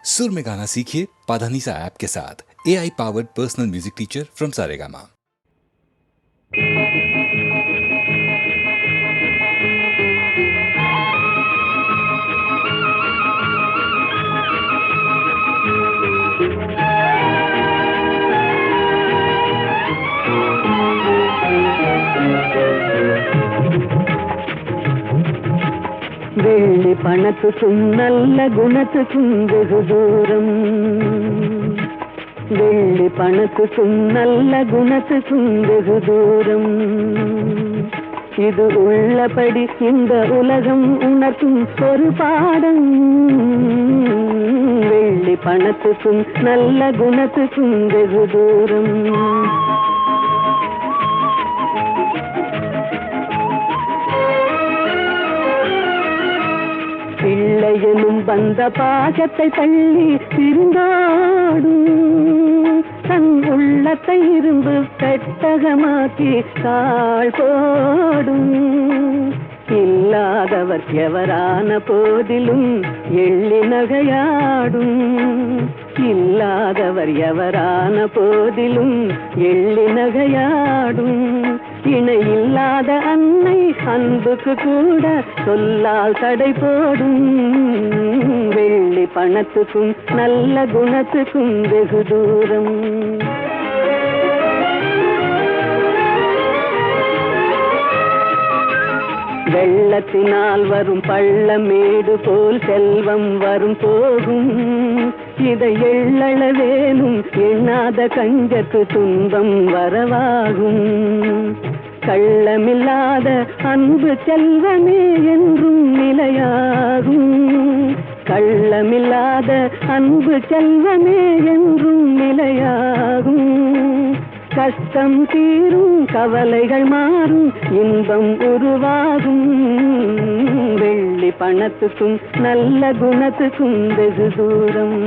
सुर में गाना सीखिए पाधानीसा ऐप के साथ। AI powered personal music teacher from Saregama. வெள்ளி பணத்துக்கும் நல்ல குணத்துக்கும் வெகு தூரம், வெள்ளி பணத்துக்கும் நல்ல குணத்துக்கும் வெகு தூரம். இது உள்ளபடி இந்த உலகம் உணர்த்தும் ஒரு பாடம். வெள்ளி பணத்துக்கும் நல்ல குணத்துக்கும் வெகு தூரம். பிள்ளையனும் வந்த பாகத்தை தள்ளி திருந்தாடும், தன் உள்ளத்தை இரும்பு பெட்டகமாக்கி தாழ் போடும். இல்லாதவர் எவரான போதிலும் எள்ளி நகையாடும், இல்லாதவர் எவரான போதிலும் எள்ளி நகையாடும். இணை இல்லாத அன்னை அன்புக்கு கூட சொல்லால் தடை போடும். வெள்ளி பணத்துக்கும் நல்ல குணத்துக்கும் வெகு தூரம். வெள்ளத்தினால் வரும் பள்ளமேடு போல் செல்வம் வரும் போகும். இதை எள்ளளவேனும் எண்ணாத கஞ்சத்து துன்பம் வரவாகும். கள்ளமில்லாத அன்பு செல்வமே என்றும் நிலையாகும். கள்ளமில்லாத அன்பு செல்வமே என்றும் நிலையாகும். கஷ்டம் தீரும், கவலைகள் மாறும், இன்பம் உருவாகும். வெள்ளி பணத்துக்கும் நல்ல குணத்துக்கும் வெகு தூரம்.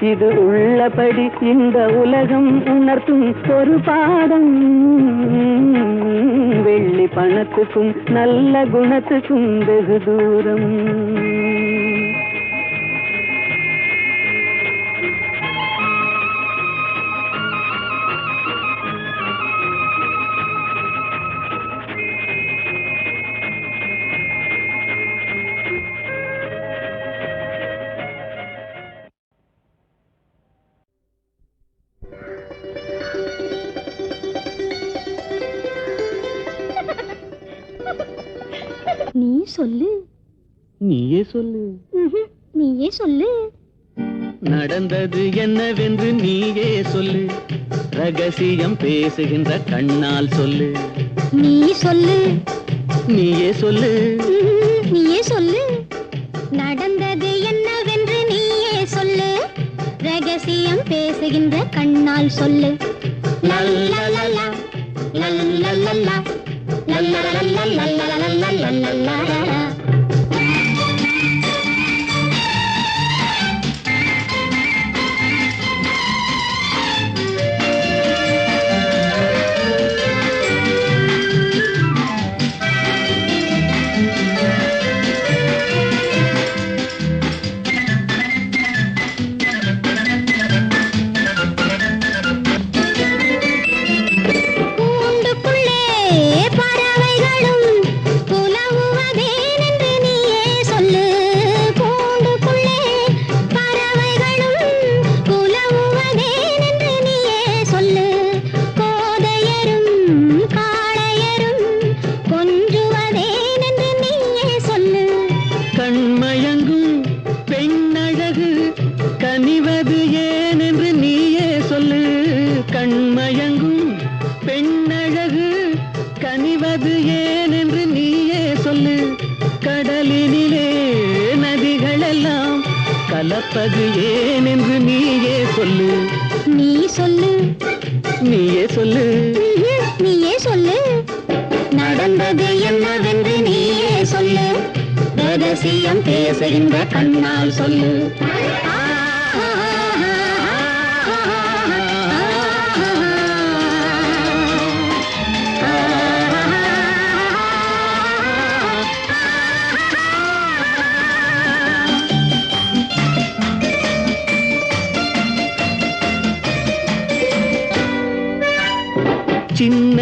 இது உள்ளபடி இந்த உலகம் உணர்த்தும் ஒரு பாடம். வெள்ளி பணத்துக்கும் நல்ல குணத்துக்கும் வெகு தூரம். நீ சொல்லு. நீயே சொல்லு. நீயே சொல்லு. நடந்தது என்னவென்று நீயே சொல்லு. ரகசியம் பேசுகின்ற கண்ணால் சொல்லு. நீ சொல்லு. நீயே சொல்லு. நீயே சொல்லு. நடந்தது என்னவென்று நீயே சொல்லு. ரகசியம் பேசுகின்ற கண்ணால் சொல்லு. லல்லலலா லல்லலலா லல்லலலலா. கலப்பது ஏன் என்று நீயே சொல்லு. நீ சொல்லு. நீயே சொல்லு. நீயே சொல்லு. நடந்தது என்னவென்று நீயே சொல்லு. ரகசியம் பேசுகின்ற கண்ணால் சொல்லு.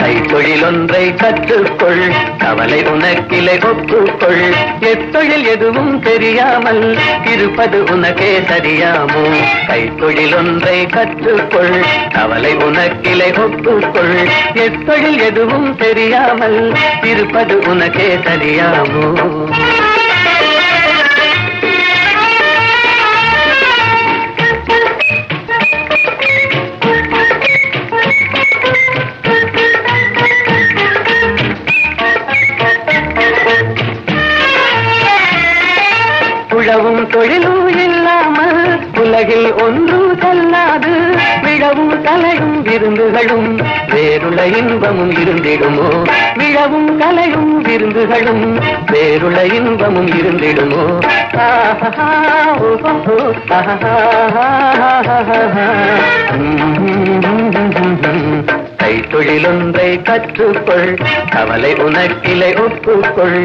கைத்தொழிலொன்றை கற்றுக்கொள், கவலை உனக்கிலை ஒப்புக்கொள். எத்தொழில் எதுவும் தெரியாமல் இருப்பது உனக்கே சரியாமோ? கைத்தொழிலொன்றை கற்றுக்கொள், கவலை உனக்கிலை ஒப்புக்கொள். எத்தொழில் எதுவும் தெரியாமல் இருப்பது உனக்கே சரியாமோ? உழவும் தொழிலும் இல்லாமல் உலகில் ஒன்று செல்லாது. விழவும் கலையும் விருந்துகளும் வேறுள்ள இன்பமும் இருந்திடுமோ? விழவும் கலையும் விருந்துகளும் வேறுள்ள இன்பமும் இருந்திடுமோ? கைத்தொழிலொன்றை கற்றுக்கொள், கவலை உனக்கிலை ஒப்புக்கொள்.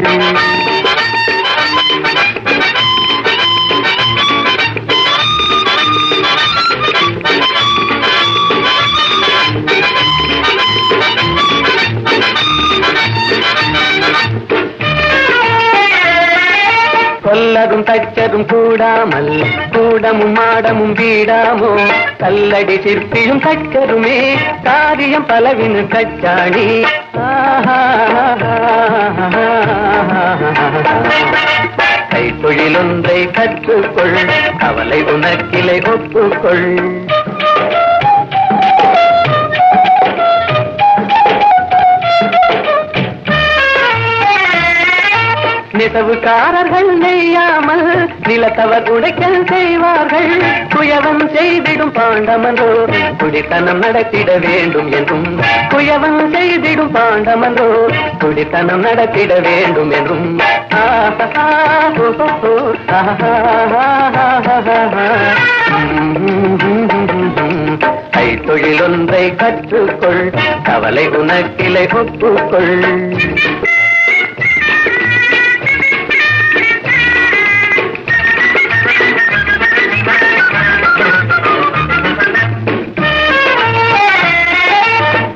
கொல்லதும் தச்சதும் கூடாமல் கூடமும் மாடமும் வீடாமோ? கல்லடி சிற்பியும் தச்சருமே காரியம் பலவினு கச்சாணி. கைத்தொழிலொன்றை கற்றுக்கொள், கவலை உனக்கிலை ஒப்புக்கொள். நெசவுக்காரர்கள் நெய்யாமல் நிலத்தவர் உடைக்கல் செய்வார்கள். குயவன் செய்திடும் பாண்டமன்றோ குடித்தனம் நடத்திட வேண்டும் என்றும். குயவன் செய்திடும் பாண்டமன்றோ குடித்தனம் நடத்திட வேண்டும் என்றும். கைத்தொழிலொன்றை கற்றுக்கொள், கவலை உனக்கிலை ஒப்புக்கொள்.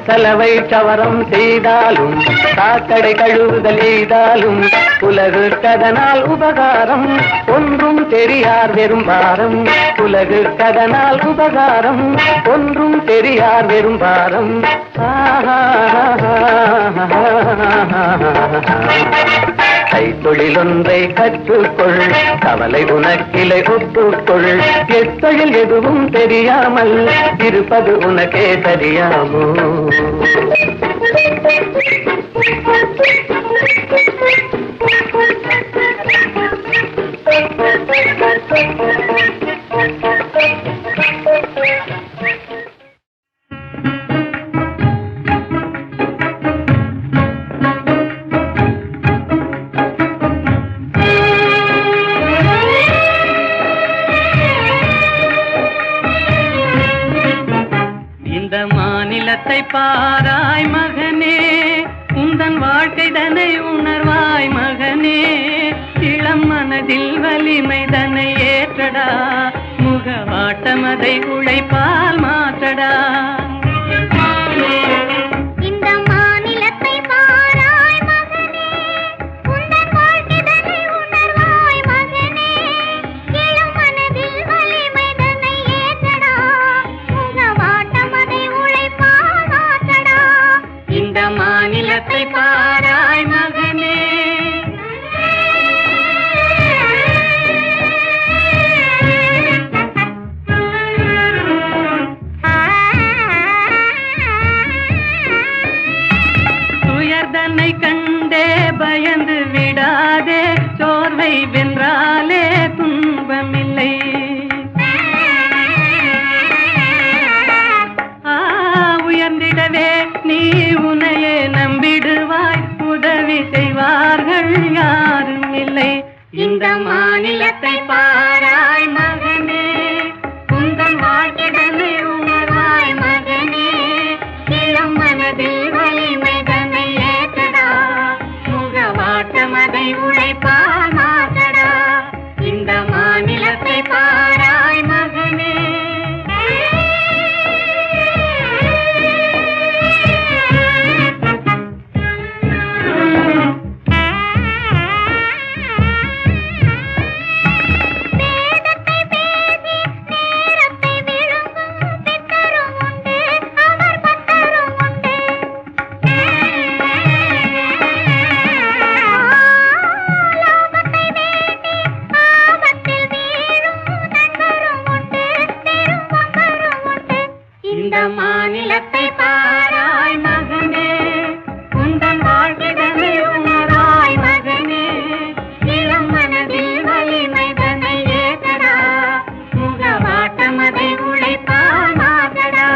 சலவை சவரம் செய்தாலும் சாக்கடை கழுவுதல் செய்தாலும் உலகுக்கதனால் உபகாரம் ஒன்றும் தெரியார் வெறும் பாரம். உலகுக்கதனால் உபகாரம் ஒன்றும் தெரியார் வெறும் பாரம். கைத்தொழிலொன்றை கற்றுக்கொள், கவலை உனக்கிலை ஒப்புக்கொள். எத்தொழில் எதுவும் தெரியாமல் இருப்பது உனக்கே தெரியாமோ? பாராய் மகனே, உந்தன் வாழ்க்கை தன்னை உணர்வாய் மகனே, இளம் மனதில் வலிமை தன்னை ஏற்றடா, முகவாட்டமதை உழைப்பால் மாற்றடா. இந்த மாநிலத்தை பாராய் மகனே, உந்தன் வாழ்க்கை தன்னை உணர்வாய் மகனே, இளம் மனதில் வலிமை தன்னை ஏற்றடா, முகவாட்டமதை உழைப்பால் மாற்றடா. இந்த மாநிலத்தை பாராய் மகனே. துயர்தன்னை கண்டே பயந்து விடாதே, சோர்வை வென்றாலே துன்பமில்லை. உயர்ந்திடவே நீ உன்னையே நம்பிடுவாய், உதவி செய்வார்கள் யாரும் இல்லை. இந்த மாநிலத்தை பாராய் மகனே, உந்தன் வாழ்க்கைதனை உணர்வாய் மகனே, இளம் மனதில் வலிமை தன்னை ஏற்றடா, முகவாட்டமதை உழைப்பால் மாற்றடா. இந்த மாநிலத்தை பாராய் மகனே. இந்த மாநிலத்தை பாராய் மகனே, உந்தன் வாழ்க்கைதனை உணராய் மகனே, இளம் மனதில் வலிமை தன்னை ஏற்றடா, முகவாட்டமதை உழைப்பால் மாற்றடா.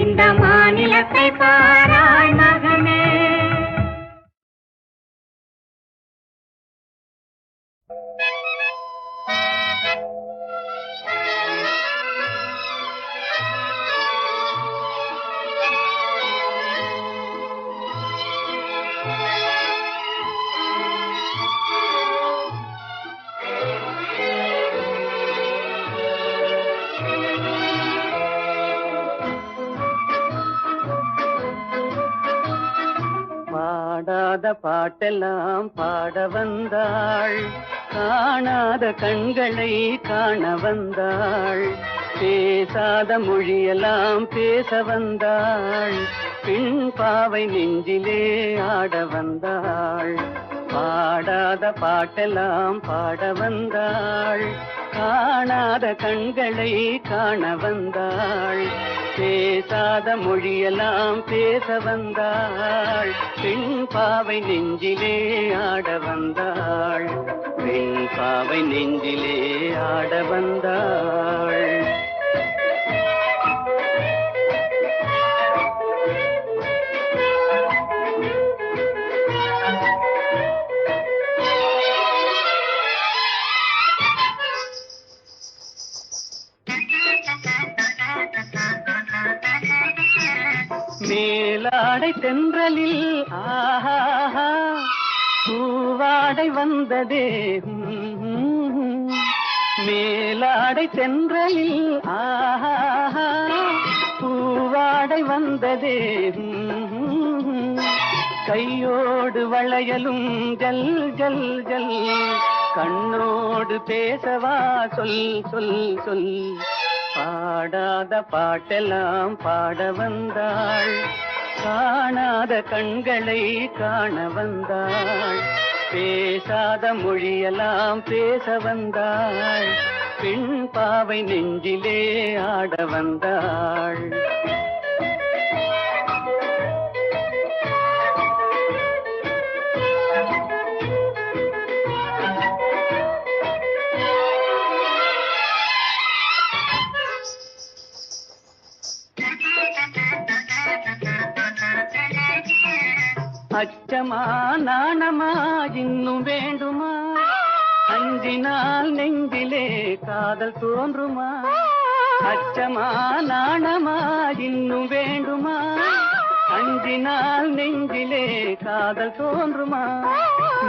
இந்த மாநிலத்தை பாராய் மகனே. பாடாத பாட்டெல்லாம் பாட வந்தாள், காணாத கண்களை காண வந்தாள், பேசாத மொழியெல்லாம் பேச வந்தாள், பின் பாவை நெஞ்சிலே ஆட வந்தாள். பாடாத பாட்டெல்லாம் பாட வந்தாள், காணாத கண்களை காண வந்தாள், பேசாத மொழியெல்லாம் பேச வந்தாள், பெண் பாவை நெஞ்சிலே ஆட வந்தாள், பெண் பாவை நெஞ்சிலே ஆட வந்தாள். மேலாடை தென்றலில் ஆஹா பூவாடை வந்ததே, மேலாடை தென்றலில் ஆஹா பூவாடை வந்ததே, கையோடு வளையலும் ஜல் ஜல் ஜல், கண்ணோடு பேசவா சொல் சொல் சொல். பாடாத பாட்டெல்லாம் பாட வந்தாள், காணாத கண்களை காண வந்தாள், பேசாத மொழியெல்லாம் பேச வந்தாள், பெண் பாவை நெஞ்சிலே ஆட வந்தாள். அச்சமா நாணமா இன்னும் வேண்டுமா, அஞ்சினால் நெஞ்சிலே காதல் தோன்றுமா, அச்சமா நாணமா இன்னும் வேண்டுமா, அஞ்சினால் நெஞ்சிலே காதல் தோன்றுமா?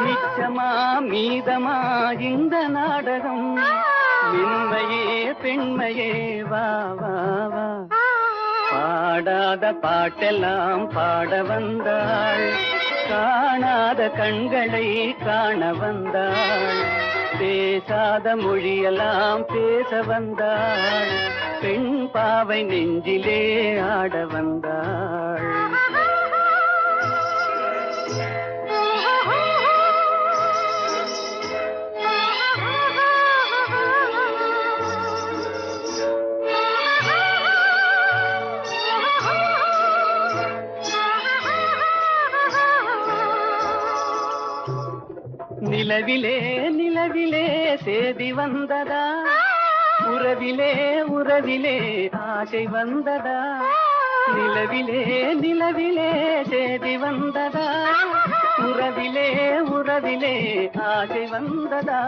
மிச்சமா மீதமா இந்த நாடகம்? மென்மையே பெண்மையே வா வா வா. பாடாத பாட்டெல்லாம் பாட வந்தாள், காணாத கண்களை காண வந்தாள், பேசாத மொழியெல்லாம் பேச வந்தாள், பெண் பாவை நெஞ்சிலே ஆட வந்தாள். நிலவிலே நிலவிலே சேதி வந்ததா? உறவிலே உறவிலே ஆசை வந்ததா? நிலவிலே நிலவிலே சேதி வந்ததா? உறவிலே உறவிலே ஆசை வந்ததா?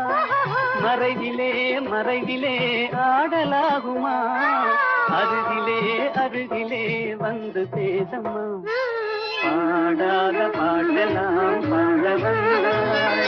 மறைவிலே மறைவிலே ஆடலாகுமா? அருகிலே அருகிலே வந்து பேசம்மா. பாடாத பாடலாம் பாட வந்தாள்,